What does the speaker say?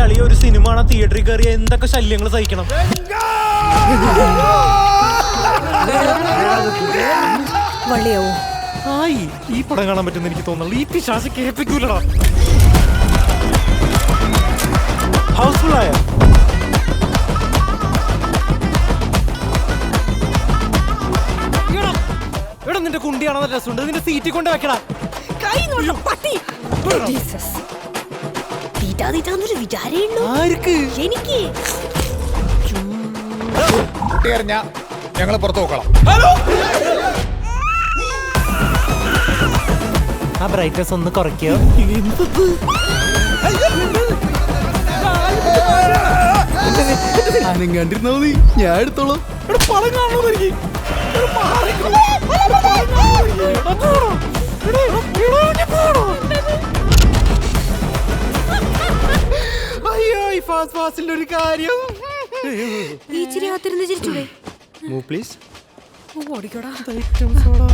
അളിയ ഒരു സിനിമ ആണ് തിയേറ്ററിൽ കയറിയ എന്തൊക്കെ ശല്യങ്ങൾ സഹിക്കണം. വള്ളിയാവോ ആയി ഈ പടം കാണാൻ പറ്റുന്ന എനിക്ക് തോന്നുന്നു. ഈ പിശാച് കേൾപ്പിക്കൂലടാ. ഹൗസ്ഫുൾ ആയ എടാ നിന്റെ കുണ്ടിയാണോ രസമുണ്ട്. നിന്റെ സീറ്റിൽ കൊണ്ട് വെക്കടാ. എനിക്ക് ഞങ്ങൾ പുറത്തു നോക്കണം. ആ ബ്രൈറ്റ്നസ് ഒന്ന് കുറയ്ക്കോ. കണ്ടിരുന്നാ മതി, ഞാൻ എടുത്തോളാം. പടം കാണണോ എനിക്ക്. അയ്യോ ഈ ഫാസ്റ്റ് ഫാസ്റ്റിന്റെ ഒരു കാര്യം. ഇച്ചിരി കാത്തിരുന്ന് ചിരിച്ചൂടെ? Move please. ഓടിക്കോടാ. ഐറ്റംസോടാ.